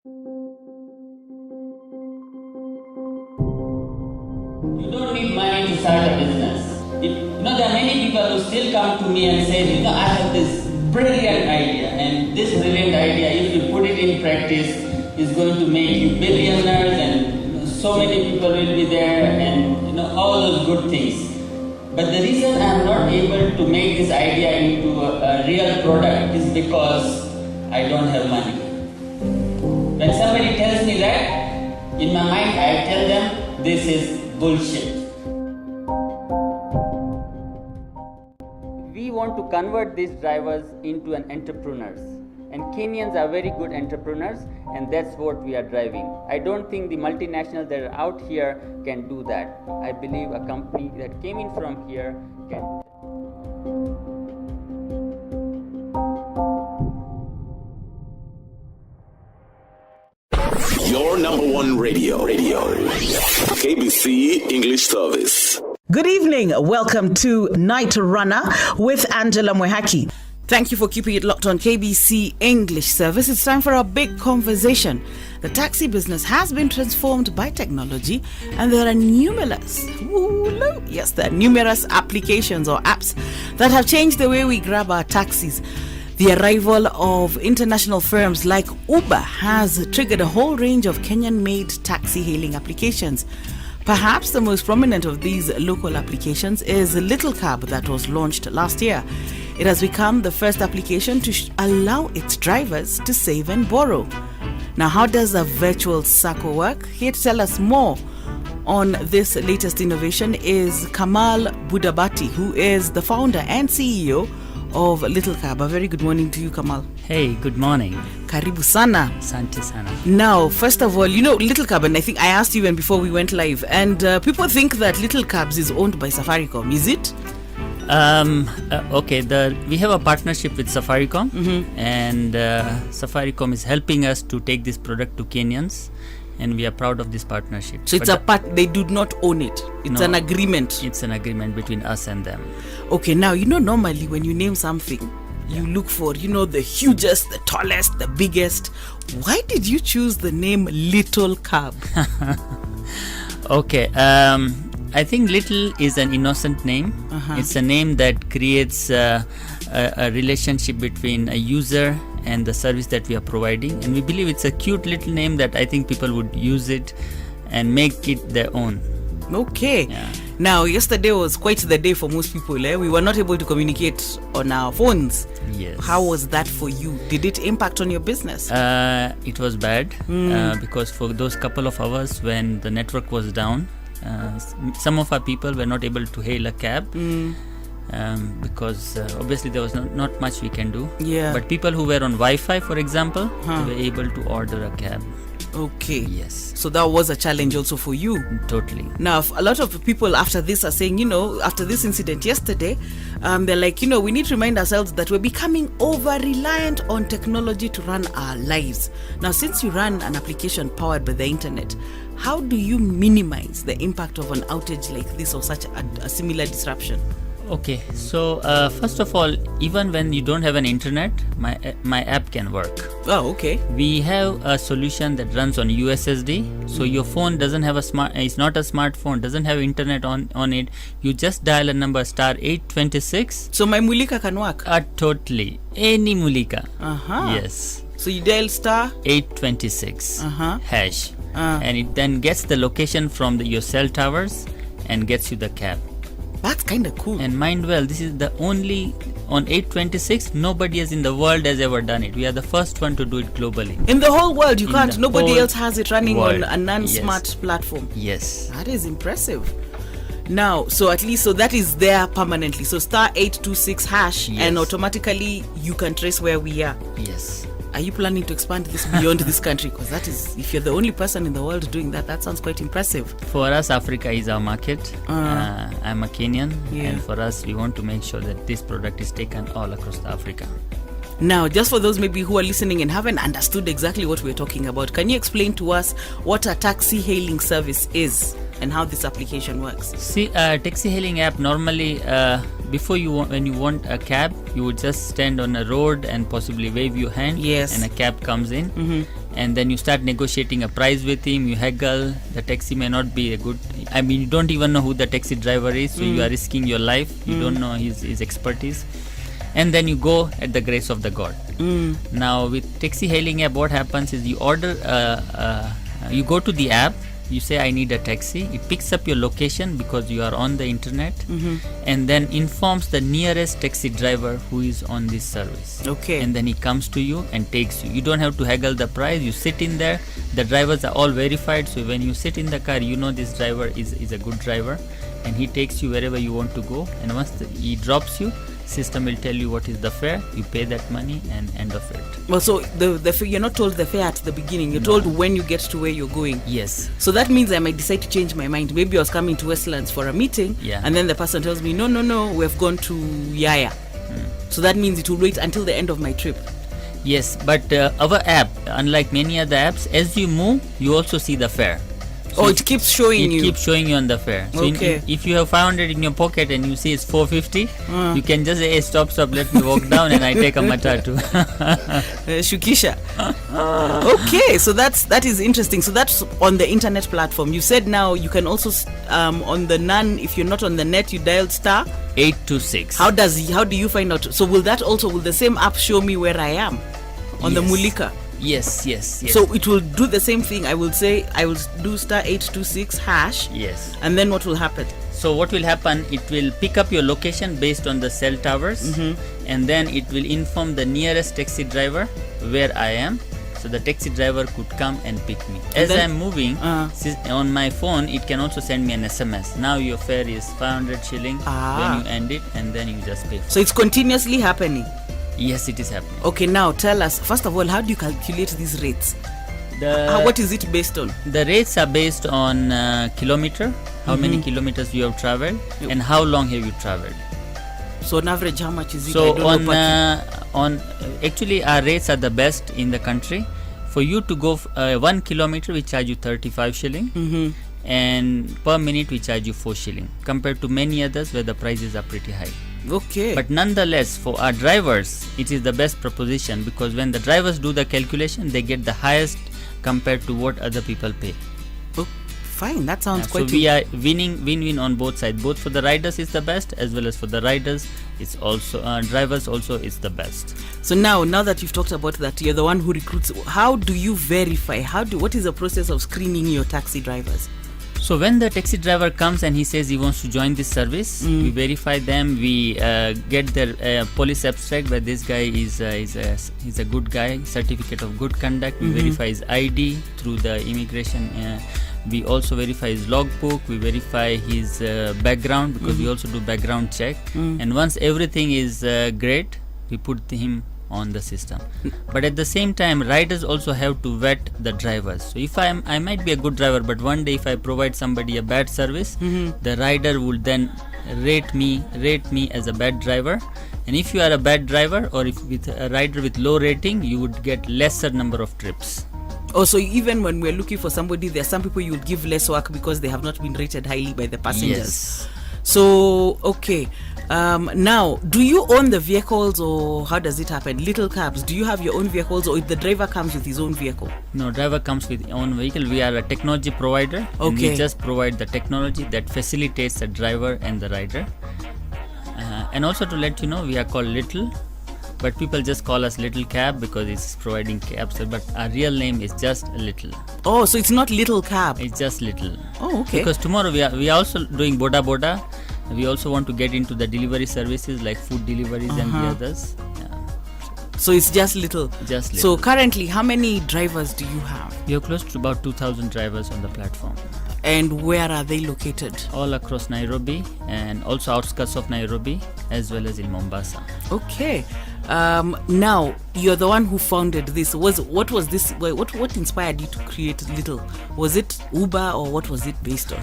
You don't need money to start a business. There are many people who still come to me and say, I have this brilliant idea, and this brilliant idea, if you put it in practice, is going to make you billionaires, and so many people will be there, and all those good things. But the reason I'm not able to make this idea into a real product is because I don't have money. When somebody tells me that, in my mind I tell them this is bullshit. We want to convert these drivers into an entrepreneurs. And Kenyans are very good entrepreneurs, and that's what we are driving. I don't think the multinationals that are out here can do that. I believe a company that came in from here can do that. Your number one radio. KBC English Service. Good evening. Welcome to Night Runner with Angela Mwihaki. Thank you for keeping it locked on KBC English Service. It's time for our big conversation. The taxi business has been transformed by technology, and there are numerous applications or apps that have changed the way we grab our taxis. The arrival of international firms like Uber has triggered a whole range of Kenyan-made taxi hailing applications. Perhaps the most prominent of these local applications is Little Cab that was launched last year. It has become the first application to allow its drivers to save and borrow. Now, how does a virtual circle work? Here to tell us more on this latest innovation is Kamal Budhabatti, who is the founder and CEO of Little Cab. A very good morning to you, Kamal. Hey, good morning. Karibu sana. Asante sana. Now, first of all, Little Cab, and I think I asked you even before we went live, and people think that Little Cabs is owned by Safaricom. Is it? Okay, we have a partnership with Safaricom, and Safaricom is helping us to take this product to Kenyans, and we are proud of this partnership. So it's they do not own it. It's an agreement. It's an agreement between us and them. Okay, now, normally when you name something, you look for, the hugest, the tallest, the biggest. Why did you choose the name Little Cab? Okay, I think Little is an innocent name. It's a name that creates a relationship between a user and the service that we are providing. And we believe it's a cute little name that I think people would use it and make it their own. Okay. Yeah. Now, yesterday was quite the day for most people. We were not able to communicate on our phones. Yes. How was that for you? Did it impact on your business? It was bad because for those couple of hours when the network was down, some of our people were not able to hail a cab because obviously there was not much we can do. Yeah. But people who were on Wi-Fi, for example, were able to order a cab. Okay. Yes. So that was a challenge also for you. Totally. Now, a lot of people after this are saying, after this incident yesterday, they're like, we need to remind ourselves that we're becoming over-reliant on technology to run our lives. Now, since you run an application powered by the internet, how do you minimize the impact of an outage like this or such a similar disruption? Okay, so first of all, even when you don't have an internet, my app can work. Oh, okay. We have a solution that runs on USSD, so your phone doesn't have it's not a smartphone, doesn't have internet on it. You just dial a number star 826. So my mulika can work? Totally, any mulika. Yes. So you dial star 826 hash, and it then gets the location from your cell towers and gets you the cab. That's kind of cool. And mind well, this is the only, on 826, nobody else in the world has ever done it. We are the first one to do it globally. In the whole world, you can't. Nobody else has it running on a non-smart platform. Yes. That is impressive. Now, so that is there permanently. So star 826 hash, and automatically you can trace where we are. Yes. Are you planning to expand this beyond this country? Because that is, if you're the only person in the world doing that, that sounds quite impressive. For us, Africa is our market. I'm a Kenyan, and for us, we want to make sure that this product is taken all across Africa. Now, just for those maybe who are listening and haven't understood exactly what we're talking about, can you explain to us what a taxi hailing service is and how this application works? See, taxi hailing app normally, when you want a cab, you would just stand on a road and possibly wave your hand, and a cab comes in. and then you start negotiating a price with him. You haggle. The taxi may not be a good. I mean, you don't even know who the taxi driver is, so you are risking your life. You don't know his expertise, and then you go at the grace of the God. Now with taxi hailing app, what happens is you order. You go to the app. You say, I need a taxi. It picks up your location because you are on the internet, and then informs the nearest taxi driver who is on this service. Okay. And then he comes to you and takes you. You don't have to haggle the price. You sit in there. The drivers are all verified. So when you sit in the car, you know this driver is a good driver, and he takes you wherever you want to go. And once he drops you, system will tell you what is the fare. You pay that money, and end of it. Well, so the fare, you're not told the fare at the beginning. You're told when you get to where you're going. Yes. So that means I might decide to change my mind. Maybe I was coming to Westlands for a meeting, and then the person tells me, no, we've gone to Yaya. So that means it will wait until the end of my trip. Yes, but our app, unlike many other apps, as you move, you also see the fare. So it keeps showing you. It keeps showing you on the fare. So Okay. if you have 500 in your pocket and you see it's 450, you can just say, hey, stop, let me walk down, and I take a matatu. Shukisha. Okay, so that is interesting. So that's on the internet platform. You said now you can also on the NAN, if you're not on the net, you dialed star 826. How do you find out? So will the same app show me where I am on the Mulika? Yes. So it will do the same thing. I will do star 826 hash. Yes. And then what will happen? So what will happen, it will pick up your location based on the cell towers, and then it will inform the nearest taxi driver where I am. So the taxi driver could come and pick me. As I'm moving, on my phone, it can also send me an SMS. Now your fare is 500 shilling when you end it, and then you just pay. So it's continuously happening? Yes, it is happening. Okay, now tell us, first of all, how do you calculate these rates? What is it based on? The rates are based on kilometer, how many kilometers you have traveled, and how long have you traveled. So on average, how much is it? So actually our rates are the best in the country. For you to go 1 kilometer, we charge you 35 shilling, and per minute we charge you 4 shilling, compared to many others where the prices are pretty high. Okay. But nonetheless, for our drivers, it is the best proposition, because when the drivers do the calculation, they get the highest compared to what other people pay. Oh, fine, that sounds quite. So we are win-win on both sides. Both for the riders is the best, as well as for the riders, it's also drivers also is the best. So now that you've talked about that, you're the one who recruits. How do you verify? What is the process of screening your taxi drivers? So when the taxi driver comes and he says he wants to join this service, we verify them. We get their police abstract where this guy is a good guy, certificate of good conduct. We verify his ID through the immigration. We also verify his logbook. We verify his background, because we also do background check. And once everything is great, we put him on the system. But at the same time, riders also have to vet the drivers. So if I might be a good driver, but one day if I provide somebody a bad service, the rider would then rate me as a bad driver. And if you are a bad driver, or if with a rider with low rating, you would get lesser number of trips. Oh, so even when we're looking for somebody, there are some people you will give less work because they have not been rated highly by the passengers. Yes. So, okay. Now, do you own the vehicles, or how does it happen? Little cabs, do you have your own vehicles, or if the driver comes with his own vehicle? No, driver comes with his own vehicle. We are a technology provider. Okay. And we just provide the technology that facilitates the driver and the rider. And also to let you know, we are called Little, but people just call us Little Cab because it's providing cabs. But our real name is just Little. Oh, so it's not Little Cab. It's just Little. Oh, okay. Because tomorrow we are also doing Boda Boda. We also want to get into the delivery services like food deliveries and the others. So it's just Little. Just Little. So currently, how many drivers do you have? We are close to about 2,000 drivers on the platform. And where are they located? All across Nairobi, and also outskirts of Nairobi, as well as in Mombasa. Okay. Now you're the one who founded this. What was this? What inspired you to create Little? Was it Uber, or what was it based on?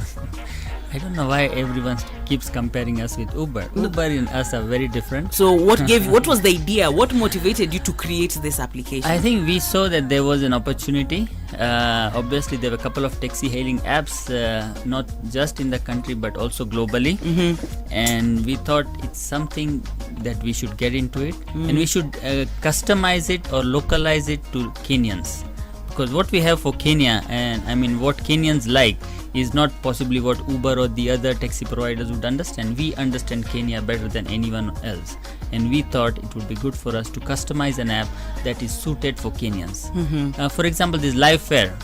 I don't know why everyone keeps comparing us with Uber. Uber and us are very different. So what was the idea? What motivated you to create this application? I think we saw that there was an opportunity. Obviously, there were a couple of taxi hailing apps, not just in the country but also globally. And we thought it's something that we should get into it, and we should customize it or localize it to Kenyans. Because what we have for Kenya, and I mean what Kenyans like, is not possibly what Uber or the other taxi providers would understand. We understand Kenya better than anyone else, and we thought it would be good for us to customize an app that is suited for Kenyans. For example, this live fare.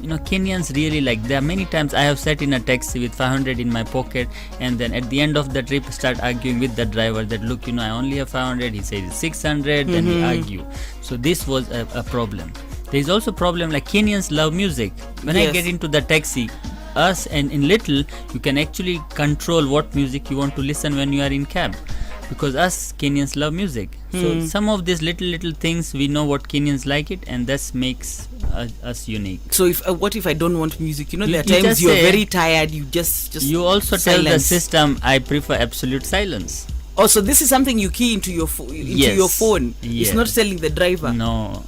Kenyans really like. There are many times I have sat in a taxi with 500 in my pocket, and then at the end of the trip start arguing with the driver that, look, I only have 500. He says it's 600. Then we argue. So this was a problem. There is also a problem like Kenyans love music. When I get into the taxi, us and in little, you can actually control what music you want to listen when you are in cab. Because us Kenyans love music. So some of these little things, we know what Kenyans like it, and that makes us unique. So what if I don't want music? There are times you're very tired, you just you also silence. Tell the system, I prefer absolute silence. Oh, so this is something you key into your phone. Yes. It's not telling the driver. No.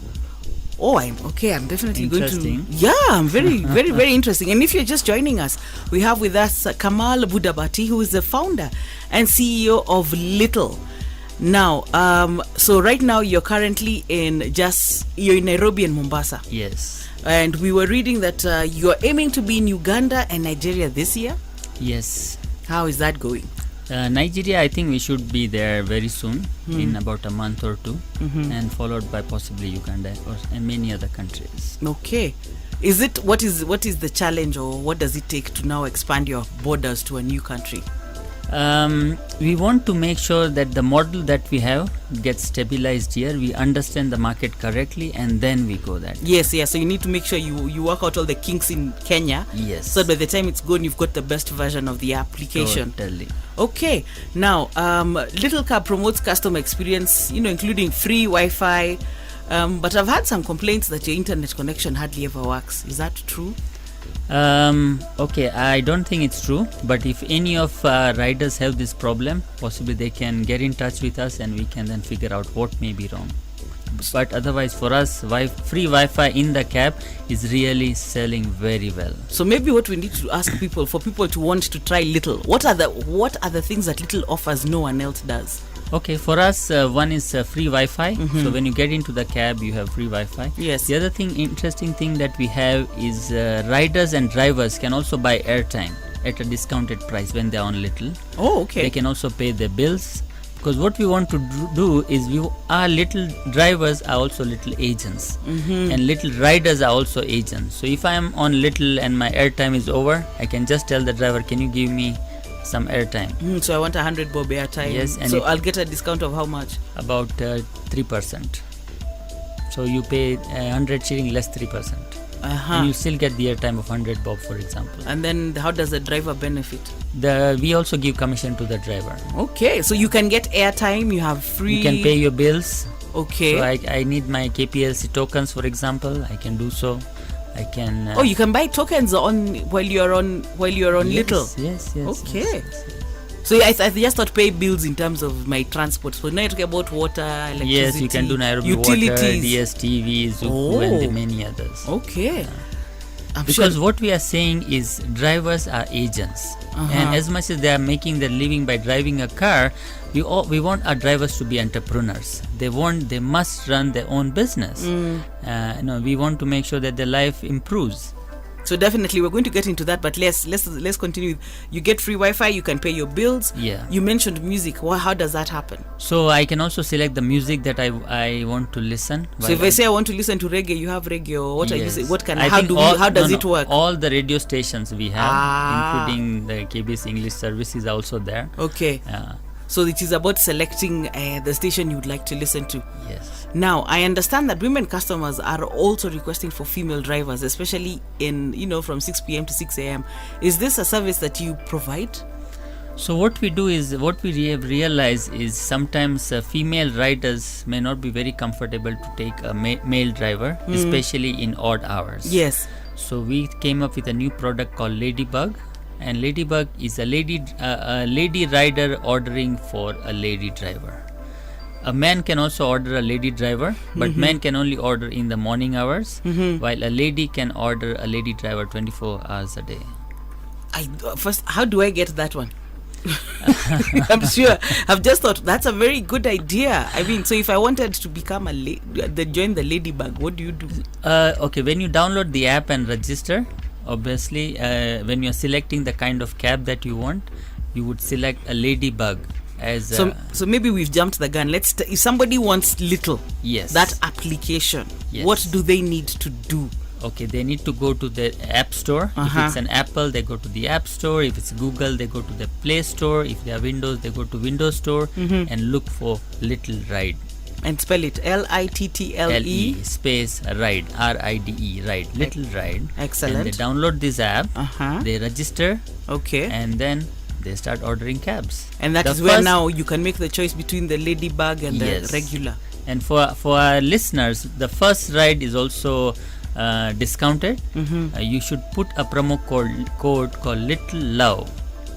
Oh, I'm definitely going to. Interesting. Yeah, I'm very, very, very interesting. And if you're just joining us, we have with us Kamal Budhabatti, who is the founder and CEO of Little. Now, so right now you're currently you're in Nairobi and Mombasa. Yes. And we were reading that you're aiming to be in Uganda and Nigeria this year. Yes. How is that going? Nigeria, I think we should be there very soon, in about a month or two, and followed by possibly Uganda and many other countries. Okay. What is the challenge, or what does it take to now expand your borders to a new country? We want to make sure that the model that we have gets stabilized here. We understand the market correctly, and then we go that. Yes. So you need to make sure you work out all the kinks in Kenya. Yes. So by the time it's gone, you've got the best version of the application. Totally. Okay. Now, Little Cab promotes customer experience, including free Wi-Fi. But I've had some complaints that your internet connection hardly ever works. Is that true? Okay, I don't think it's true, but if any of riders have this problem, possibly they can get in touch with us and we can then figure out what may be wrong. But otherwise, for us, free Wi-Fi in the cab is really selling very well. So maybe what we need to ask people, for people to want to try Little, what are the things that Little offers no one else does? Okay, for us, one is free Wi-Fi. So when you get into the cab, you have free Wi-Fi. Yes. The other interesting thing that we have is riders and drivers can also buy airtime at a discounted price when they're on Little. Oh, okay. They can also pay their bills. Because what we want to do is our Little drivers are also Little agents, and Little riders are also agents. So if I am on Little and my airtime is over, I can just tell the driver, can you give me some airtime? So I want 100 bob airtime. Yes, and so I'll get a discount of how much? About 3%. So you pay 100 shilling less 3%. And you still get the airtime of 100 bob, for example. And then how does the driver benefit? We also give commission to the driver. Okay, so you can get airtime, you have free. You can pay your bills. Okay. So I need my KPLC tokens, for example. I can do so. I can. You can buy tokens while you're on Little. Yes. Okay. Yes. So I just not pay bills in terms of my transport. So now you're talking about water, electricity. Yes, you can do Nairobi utilities. Water, DSTV, Zuku, and the many others. Okay. Because what we are saying is drivers are agents, and as much as they are making their living by driving a car, we want our drivers to be entrepreneurs. They must run their own business. We want to make sure that their life improves. So definitely we're going to get into that, but let's continue. You get free Wi-Fi, you can pay your bills. Yeah. You mentioned music. How does that happen? So I can also select the music that I want to listen. So if I say I want to listen to reggae, you have reggae, or what? Yes. Are you what can? How does it work? All the radio stations we have, including the KBS English services, are also there. Okay. So it is about selecting the station you would like to listen to. Yes. Now, I understand that women customers are also requesting for female drivers, especially from 6 p.m. to 6 a.m. Is this a service that you provide? So what we do is, what we have realized is sometimes female riders may not be very comfortable to take a male driver, especially in odd hours. Yes. So we came up with a new product called Ladybug. And Ladybug is a lady rider ordering for a lady driver. A man can also order a lady driver, but men can only order in the morning hours, while a lady can order a lady driver 24 hours a day. First, how do I get that one? I'm sure. I've just thought that's a very good idea. I mean, so if I wanted to become join the ladybug, what do you do? Okay, when you download the app and register, obviously, when you're selecting the kind of cab that you want, you would select a ladybug as. So maybe we've jumped the gun. If somebody wants little, yes, that application, yes, what do they need to do? Okay, they need to go to the App Store. If it's an Apple, they go to the App Store. If it's Google, they go to the Play Store. If they are Windows, they go to Windows Store and look for Little Ride. And spell it Little space Ride, RIDE, Ride, Little Ride. Excellent. And they download this app. They register. Okay. And then they start ordering cabs. And that is where now you can make the choice between the ladybug and the regular. And for our listeners, the first ride is also discounted. You should put a promo code called Little Love.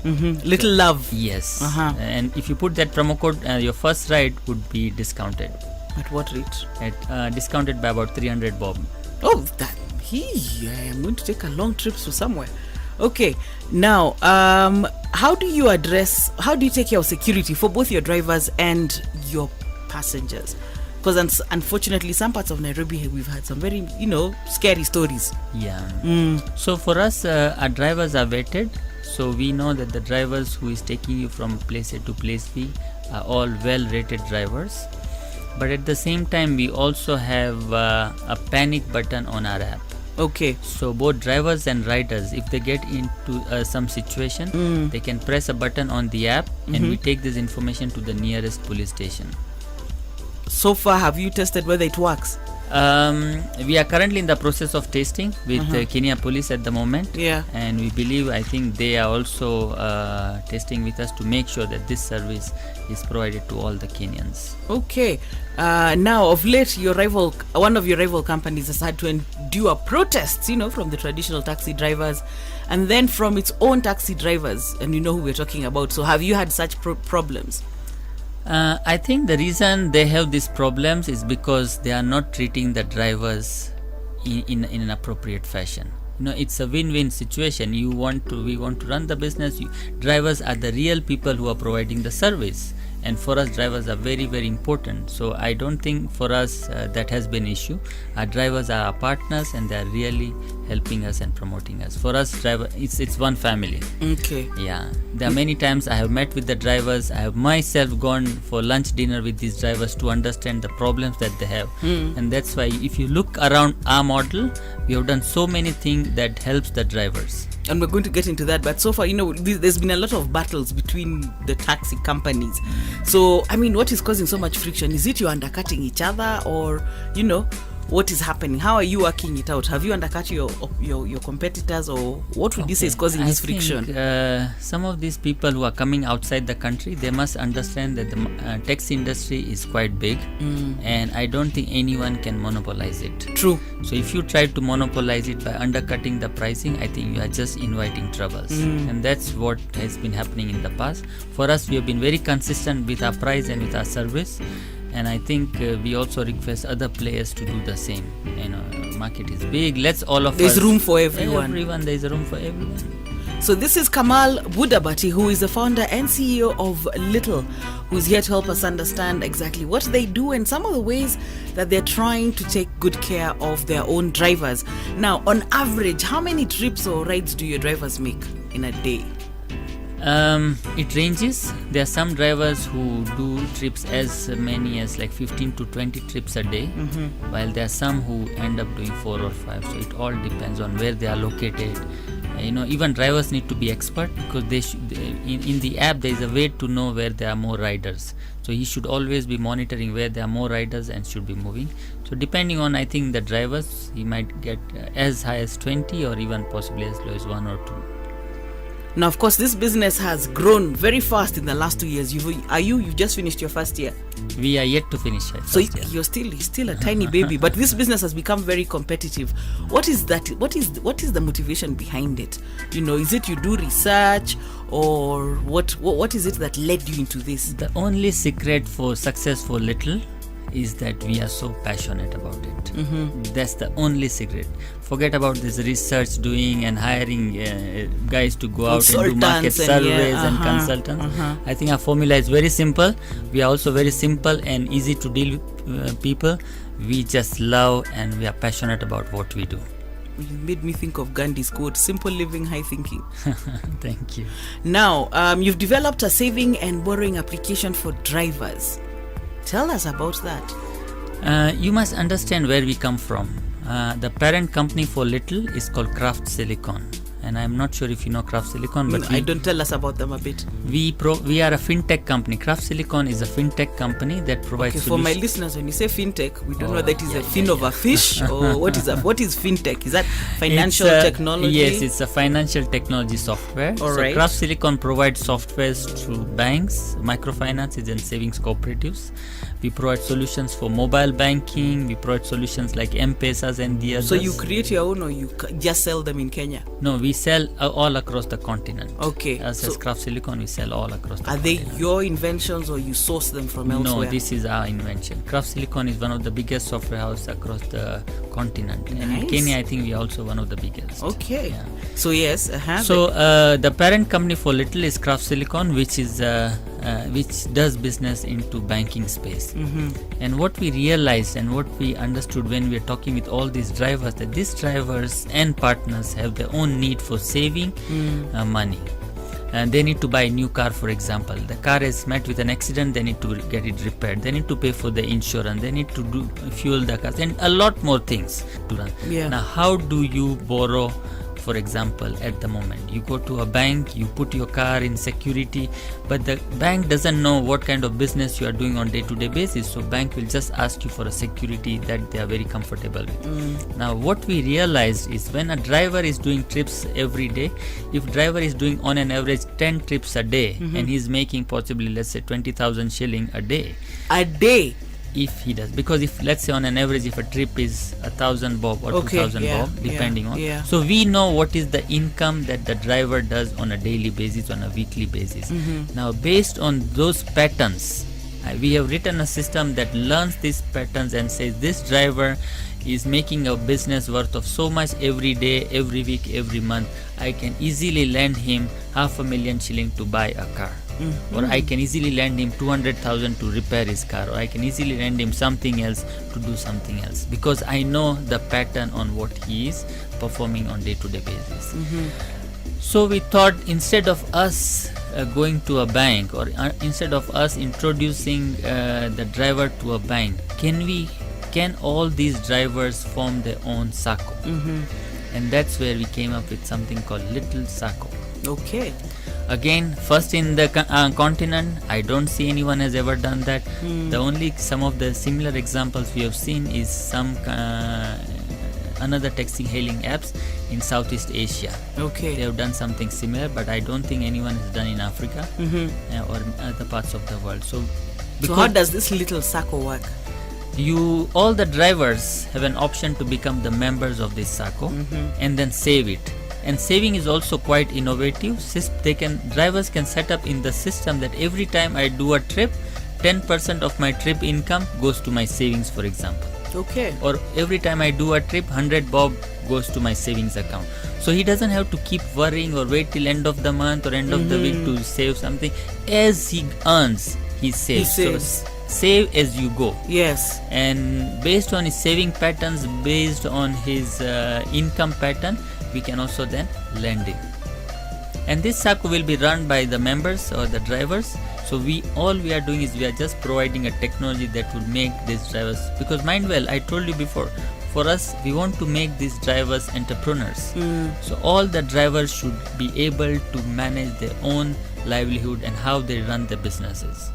Little Love. Yes. And if you put that promo code, your first ride would be discounted. At what rate? At discounted by about 300 bob. Oh, I am going to take a long trip to somewhere. Okay. Now, how do you take care of security for both your drivers and your passengers? Because unfortunately, some parts of Nairobi, we've had some very, scary stories. Yeah. So for us, our drivers are vetted. So we know that the drivers who is taking you from place A to place B are all well-rated drivers. But at the same time, we also have a panic button on our app. Okay. So both drivers and riders, if they get into some situation, they can press a button on the app and we take this information to the nearest police station. So far, have you tested whether it works? We are currently in the process of testing with Kenya Police at the moment. Yeah. And we believe, I think they are also testing with us to make sure that this service is provided to all the Kenyans. Okay. Now, of late, one of your rival companies has had to endure protests, from the traditional taxi drivers and then from its own taxi drivers. And you know who we're talking about. So have you had such problems? I think the reason they have these problems is because they are not treating the drivers in an appropriate fashion. It's a win-win situation. We want to run the business. Drivers are the real people who are providing the service. And for us, drivers are very, very important. So I don't think for us that has been an issue. Our drivers are our partners and they are really helping us and promoting us. For us, it's one family. Okay. Yeah. There are many times I have met with the drivers. I have myself gone for lunch, dinner with these drivers to understand the problems that they have. And that's why if you look around our model, we have done so many things that helps the drivers. And we're going to get into that, but so far, there's been a lot of battles between the taxi companies. So, what is causing so much friction? Is it you undercutting each other, or what is happening? How are you working it out? Have you undercut your competitors, or what would you say is causing this friction? Some of these people who are coming outside the country, they must understand that the taxi industry is quite big, and I don't think anyone can monopolize it. True. So if you try to monopolize it by undercutting the pricing, I think you are just inviting troubles, and that's what has been happening in the past. For us, we have been very consistent with our price and with our service. And I think we also request other players to do the same. Market is big. Let's all of us. There's room for everyone. There's room for everyone. So this is Kamal Budhabatti, who is the founder and CEO of Little, who is here to help us understand exactly what they do and some of the ways that they're trying to take good care of their own drivers. Now, on average, how many trips or rides do your drivers make in a day? It ranges. There are some drivers who do trips as many as like 15 to 20 trips a day, while there are some who end up doing 4 or 5. So it all depends on where they are located. Even drivers need to be expert, because in the app there is a way to know where there are more riders. So he should always be monitoring where there are more riders and should be moving. So depending on, I think, the drivers, he might get as high as 20 or even possibly as low as 1 or 2. Now, of course, this business has grown very fast in the last 2 years. You've just finished your first year. We are yet to finish it. So you're still a tiny baby, but this business has become very competitive. What is that? What is the motivation behind it? Is it you do research, or what is it that led you into this? The only secret for success for Little is that we are so passionate about it. That's the only secret. Forget about this research doing and hiring guys to go out and do market surveys and consultants. I think our formula is very simple. We are also very simple and easy to deal with people. We just love and we are passionate about what we do. You made me think of Gandhi's quote, simple living, high thinking. Thank you. Now, you've developed a saving and borrowing application for drivers. Tell us about that. You must understand where we come from. The parent company for Little is called Craft Silicon. And I'm not sure if you know Craft Silicon, but don't tell us about them a bit. We are a fintech company. Craft Silicon is a fintech company that provides solutions. For my listeners, when you say fintech, we don't know that is a fin of a fish or what is fintech? Is that financial technology? Yes, it's a financial technology software. Right. Craft Silicon provides softwares to banks, microfinances and savings cooperatives. We provide solutions for mobile banking. We provide solutions like M-Pesas and the others. So you create your own or you just sell them in Kenya? No, we sell all across the continent. Okay. As Craft Silicon, we sell all across the continent. Are they your inventions or you source them from elsewhere? No, this is our invention. Craft Silicon is one of the biggest software houses across the continent. Nice. And in Kenya, I think we are also one of the biggest. Okay. Yeah. So yes, the parent company for Little is Craft Silicon, which does business into banking space. And what we realized and what we understood when we were talking with all these drivers, that these drivers and partners have their own need for saving money. And they need to buy a new car, for example. The car is met with an accident, they need to get it repaired. They need to pay for the insurance. They need to fuel the cars and a lot more things to run. Yeah. Now, how do you borrow? For example, at the moment, you go to a bank, you put your car in security, but the bank doesn't know what kind of business you are doing on day-to-day basis. So bank will just ask you for a security that they are very comfortable with. Now, what we realized is when a driver is doing trips every day, if driver is doing on an average 10 trips a day and he's making possibly, let's say, 20,000 shilling a day. A day? If he does, because if let's say on an average if a trip is 1,000 bob or 2,000 bob depending on, so we know what is the income that the driver does on a daily basis, on a weekly basis. Now based on those patterns, we have written a system that learns these patterns and says this driver is making a business worth of so much every day, every week, every month. I can easily lend him 500,000 shilling to buy a car. Or I can easily lend him 200,000 to repair his car, or I can easily lend him something else to do something else, because I know the pattern on what he is performing on day-to-day basis. So we thought, instead of us going to a bank, or instead of us introducing the driver to a bank, can all these drivers form their own SACCO? And that's where we came up with something called Little SACCO. Okay. Again, first in the continent, I don't see anyone has ever done that. Some of the similar examples we have seen is some another taxi hailing apps in Southeast Asia. Okay. They have done something similar, but I don't think anyone has done in Africa or other parts of the world. So how does this Little SACCO work? All the drivers have an option to become the members of this SACCO and then save it. And saving is also quite innovative. Drivers can set up in the system that every time I do a trip, 10% of my trip income goes to my savings, for example. Okay. Or every time I do a trip, 100 bob goes to my savings account. So he doesn't have to keep worrying or wait till end of the month or end of the week to save something. As he earns, he saves. So save as you go. Yes. And based on his saving patterns, based on his income pattern, we can also then lend him. And this SACCO will be run by the members or the drivers. So all we are doing is we are just providing a technology that would make these drivers, because mind well, I told you before, for us, we want to make these drivers entrepreneurs. So all the drivers should be able to manage their own livelihood and how they run their businesses.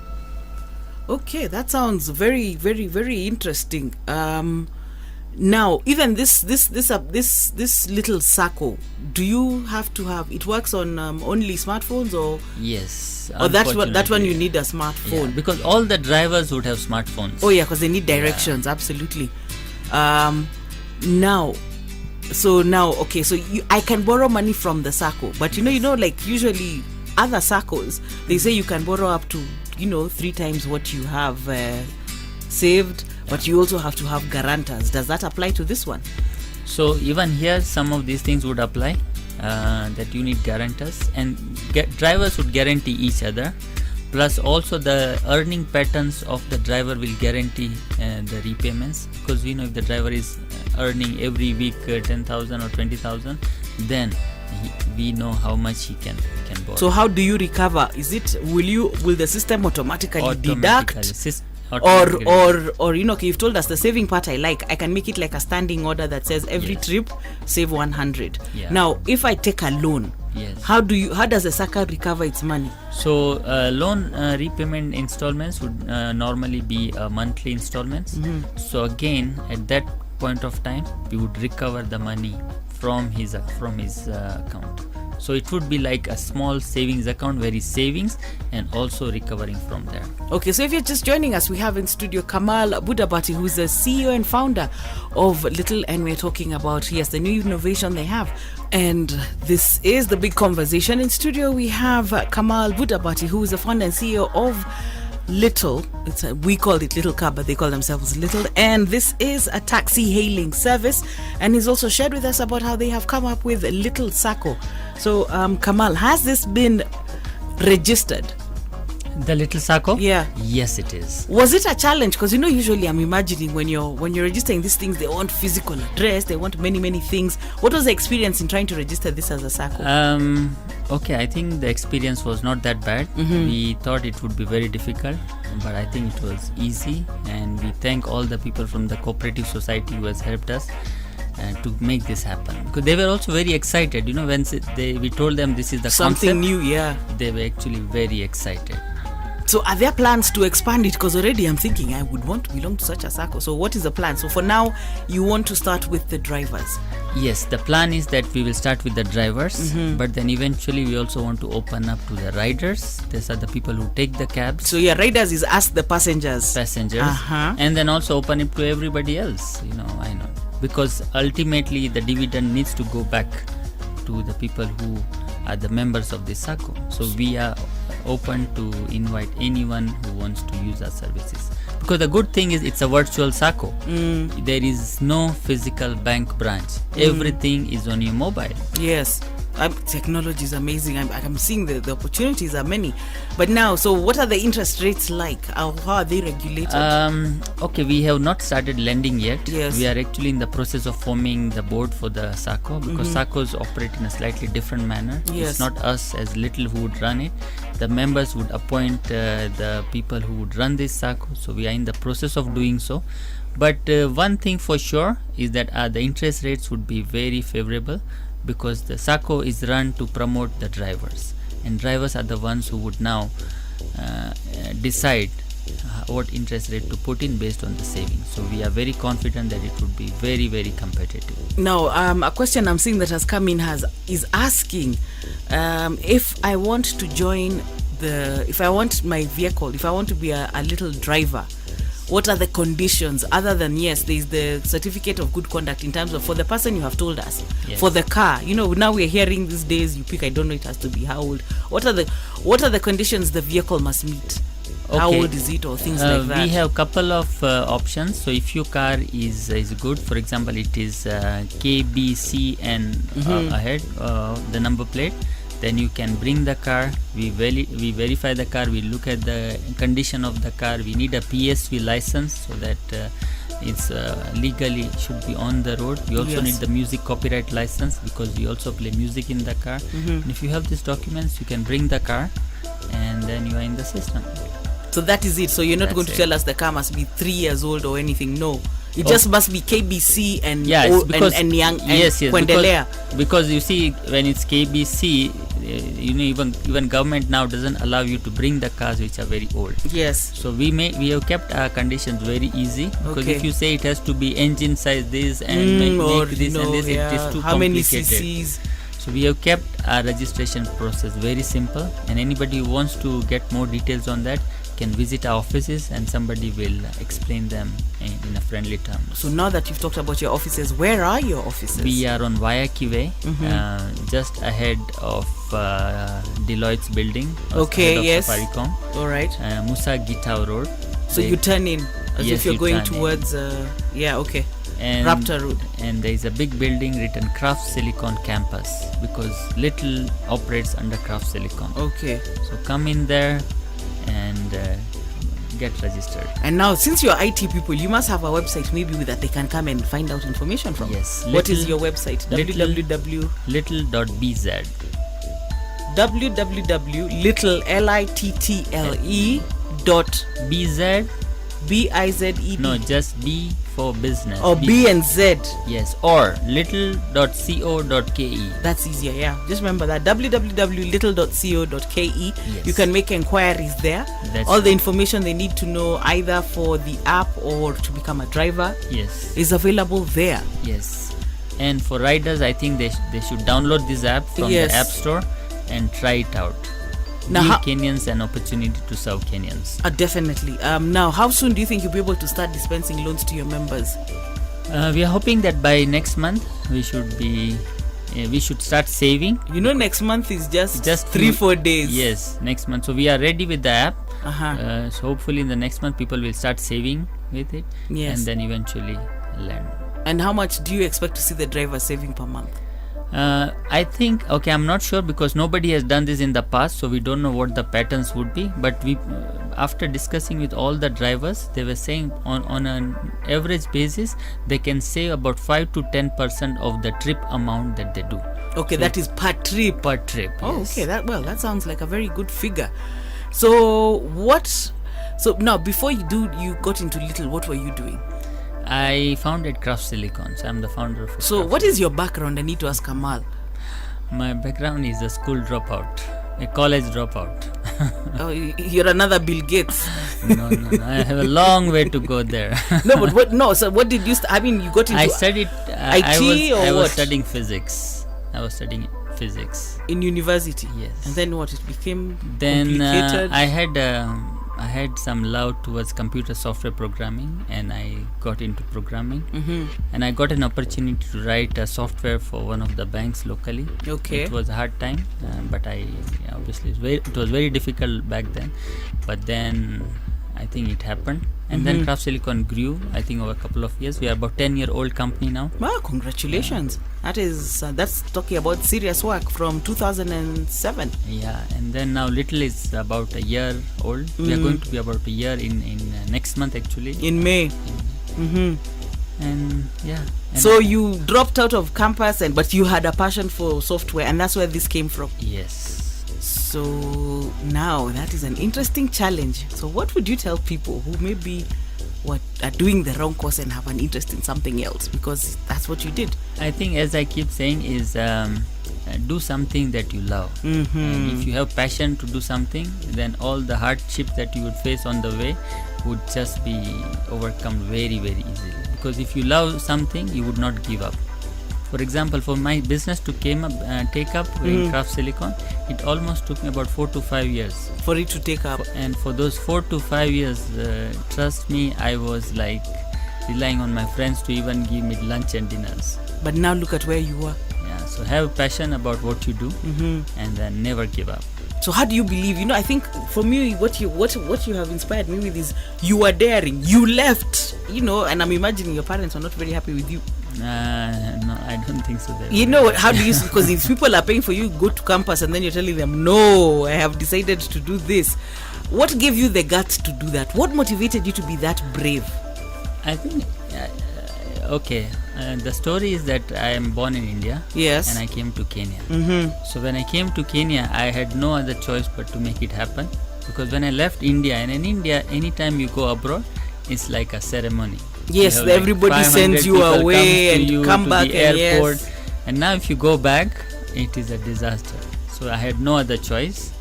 Okay, that sounds very, very, very interesting. Now, even this little SACCO, do you have to have it works on only smartphones, or yes? Or that one you need a smartphone, because all the drivers would have smartphones. Oh yeah, because they need directions. Absolutely. Now, okay, so I can borrow money from the SACCO, but you know, like usually other SACCOs, they say you can borrow up to 3 times what you have saved. but you also have to have guarantors. Does that apply to this one? So even here, some of these things would apply, that you need guarantors, and drivers would guarantee each other. Plus also the earning patterns of the driver will guarantee the repayments, because we know if the driver is earning every week 10,000 or 20,000, then we know how much he can borrow. So how do you recover? Is it will the system automatically deduct? Or okay, you've told us the saving part I can make it like a standing order that says every trip save 100. Yeah. Now if I take a loan, how does a SACCO recover its money? So loan repayment installments would normally be monthly installments. So again, at that point of time, we would recover the money from his account. So it would be like a small savings account where he's savings and also recovering from there. Okay, so if you're just joining us, we have in studio Kamal Budhabatti, who's the CEO and founder of Little, and we're talking about the new innovation they have. And this is the big conversation. In studio, we have Kamal Budhabatti, who is the founder and CEO of Little. We call it Little Car, but they call themselves Little. And this is a taxi hailing service. And he's also shared with us about how they have come up with Little SACCO. So, Kamal, has this been registered? The Little SACCO? Yeah. Yes, it is. Was it a challenge? Because usually I'm imagining when you're registering these things, they want physical address, they want many things. What was the experience in trying to register this as a SACCO? Okay, I think the experience was not that bad. We thought it would be very difficult, but I think it was easy, and we thank all the people from the cooperative society who has helped us to make this happen, because they were also very excited. When we told them this is the something concept, new, yeah, they were actually very excited. So are there plans to expand it? Because already I'm thinking I would want to belong to such a SACCO. So what is the plan? So for now, you want to start with the drivers? Yes, the plan is that we will start with the drivers, but then eventually we also want to open up to the riders. These are the people who take the cabs. So riders is us, the passengers. And then also open it to everybody else. I know, because ultimately the dividend needs to go back to the people who are the members of the SACCO. So we are open to invite anyone who wants to use our services, because the good thing is it's a virtual SACCO. There is no physical bank branch. Everything is on your mobile. Yes. Technology is amazing. I'm seeing the opportunities are many. But now, so what are the interest rates like? How are they regulated? Okay, we have not started lending yet. Yes. We are actually in the process of forming the board for the SACCO, because SACCOs operate in a slightly different manner. Yes. It's not us as Little who would run it. The members would appoint the people who would run this SACCO. So we are in the process of doing so. But one thing for sure is that the interest rates would be very favorable, because the SACCO is run to promote the drivers, and drivers are the ones who would now decide what interest rate to put in based on the savings. So we are very confident that it would be very, very competitive. Now, a question I'm seeing that has come in is asking if I want to join if I want my vehicle, if I want to be a little driver, what are the conditions other than, yes, there's the certificate of good conduct in terms of, for the person you have told us, yes. For the car, now we're hearing these days you pick, I don't know, it has to be how old. What are the conditions the vehicle must meet? Okay. How old is it, or things like that? We have couple of options. So if your car is good, for example, it is KBC and ahead, the number plate, then you can bring the car. We verify the car. We look at the condition of the car. We need a PSV license so that it's legally should be on the road. We also need the music copyright license, because we also play music in the car. And if you have these documents, you can bring the car, and then you are in the system. So that is it. So you're not going to tell us the car must be 3 years old or anything. No. It just must be KBC and and young and Kwendelea. Because you see, when it's KBC, even government now doesn't allow you to bring the cars which are very old. Yes. So we have kept our conditions very easy, because if you say it has to be engine size this and make this and this, it is too complicated. How many CCs? So we have kept our registration process very simple, and anybody who wants to get more details on that can visit our offices, and somebody will explain them in a friendly term. So now that you've talked about your offices, where are your offices? We are on Mwihaki Way, just ahead of Deloitte's building. Okay, yes. Safaricom. All right. Musa Gitau Road. So you turn in. As Yes, if you're you going turn in. towards, okay. And, Raptor Road. And there is a big building written Craft Silicon Campus, because Little operates under Craft Silicon. Okay. So come in there and get registered. And now, since you're IT people, you must have a website maybe that they can come and find out information from. Yes. What is your website? www. Little.bz. www.little BZ. No, just B for business. Or B and Z. Yes. Or little.co.ke. That's easier, yeah. Just remember that www.little.co.ke. Yes. You can make inquiries there. That's all the information they need to know, either for the app or to become a driver, Yes. is available there. Yes. And for riders, I think they should download this app from Yes. the App Store and try it out. Now, Give how- Kenyans an opportunity to serve Kenyans. Definitely. Now, how soon do you think you'll be able to start dispensing loans to your members? We are hoping that by next month we should start saving. You know, next month is just 3-4 days. Yes, next month. So we are ready with the app. Uh-huh. So hopefully in the next month people will start saving with it. Yes. And then eventually lend. And how much do you expect to see the driver saving per month? I think, I'm not sure, because nobody has done this in the past, so we don't know what the patterns would be. But we, after discussing with all the drivers, they were saying on an average basis they can save about 5 to 10% of the trip amount that they do. Okay, So that is per trip. Per trip. Oh, yes. okay. That sounds like a very good figure. So now before you got into Little, what were you doing? I founded Craft Silicon, so I'm the founder of it. So what is your background? I need to ask Kamal. My background is a school dropout, a college dropout. Oh, you're another Bill Gates. No, I have a long way to go there. No, but what? No, so what did you? You got into? I studied IT I or was what? studying physics. I was studying physics. In university. Yes. And then what? It became Then complicated. I had some love towards computer software programming, and I got into programming. Mm-hmm. And I got an opportunity to write a software for one of the banks locally. Okay. It was a hard time, but obviously it was very difficult back then. But then I think it happened, and then Craft Silicon grew. I think over a couple of years. We are about 10-year-old company now. Wow, congratulations. That's talking about serious work from 2007. Yeah, and then now Little is about a year old. We are going to be about a year in next month actually. In May. Mm-hmm. And yeah. And So you dropped out of campus, but you had a passion for software, and that's where this came from. yes. So now that is an interesting challenge. So what would you tell people who maybe are doing the wrong course and have an interest in something else, because that's what you did? I think, as I keep saying, is do something that you love. Mm-hmm. And if you have passion to do something, then all the hardships that you would face on the way would just be overcome very, very easily. Because if you love something, you would not give up. For example, for my business to take up in Craft Silicon, it almost took me about 4 to 5 years. For it to take up. And for those 4 to 5 years, trust me, I was like relying on my friends to even give me lunch and dinners. But now look at where you are. Yeah, so have passion about what you do, and then never give up. So how do you believe? I think for me, what you have inspired me with is you are daring. You left, and I'm imagining your parents are not very happy with you. No, I don't think so. How do you? Because if people are paying for you, go to campus, and then you're telling them, no, I have decided to do this. What gave you the guts to do that? What motivated you to be that brave? I think, the story is that I am born in India. Yes. And I came to Kenya. So when I came to Kenya, I had no other choice but to make it happen. Because when I left India, and in India, anytime you go abroad, it's like a ceremony. Yes, everybody sends you away and come back to the airport. Yes. And now if you go back, it is a disaster. So I had no other choice.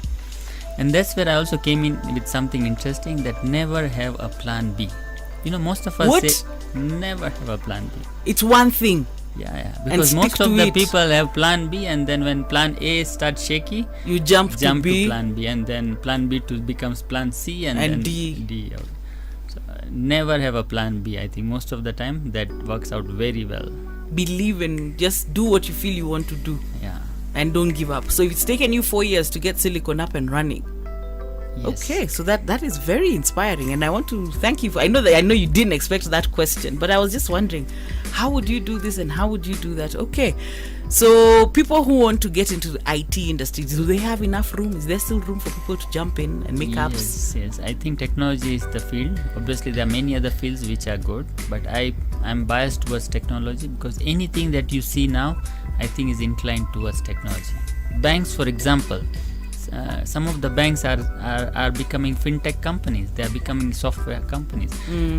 And that's where I also came in with something interesting, that never have a plan B. Most of us say never have a plan B. It's one thing. Yeah. Because most of the people have plan B, and then when plan A starts shaky, you jump to B. plan B, and then plan B becomes plan C, and then D. So never have a plan B. I think most of the time that works out very well. Believe and just do what you feel you want to do. Yeah. And don't give up. So it's taken you 4 years to get Silicon up and running. Yes. Okay, so that is very inspiring, and I want to thank you for. I know you didn't expect that question, but I was just wondering, how would you do this and how would you do that? Okay, so people who want to get into the IT industry, do they have enough room? Is there still room for people to jump in and make apps? Yes. I think technology is the field. Obviously, there are many other fields which are good, but I'm biased towards technology because anything that you see now, I think is inclined towards technology. Banks, for example. Some of the banks are becoming fintech companies. They are becoming software companies.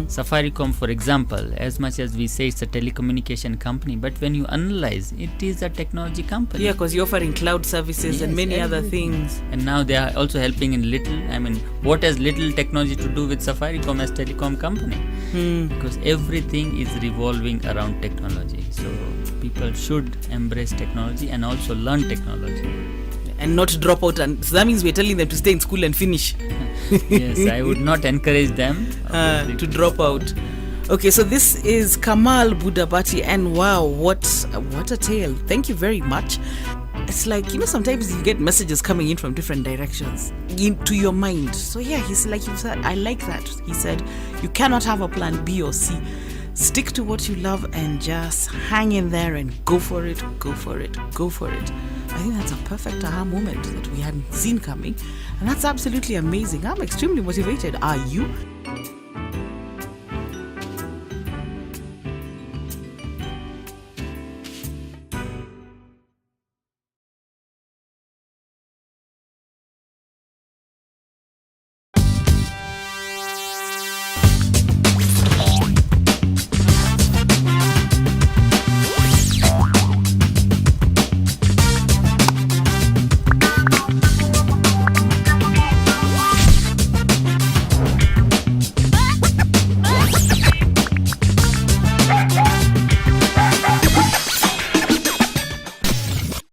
Safaricom, for example, as much as we say it's a telecommunication company, but when you analyze, it is a technology company. Yeah, because you're offering cloud services and many other things. And now they are also helping in little. I mean, what has little technology to do with Safaricom as telecom company? Because everything is revolving around technology. So people should embrace technology and also learn technology. And not drop out, and so that means we're telling them to stay in school and finish. Yes, I would not encourage them to drop out. Okay, so this is Kamal Budhabatti, and wow, what a tale. Thank you very much. It's like, sometimes you get messages coming in from different directions into your mind. So yeah, he's like, you said, I like that. He said, you cannot have a plan B or C. Stick to what you love and just hang in there and go for it. I think that's a perfect aha moment that we hadn't seen coming. And that's absolutely amazing. I'm extremely motivated. Are you?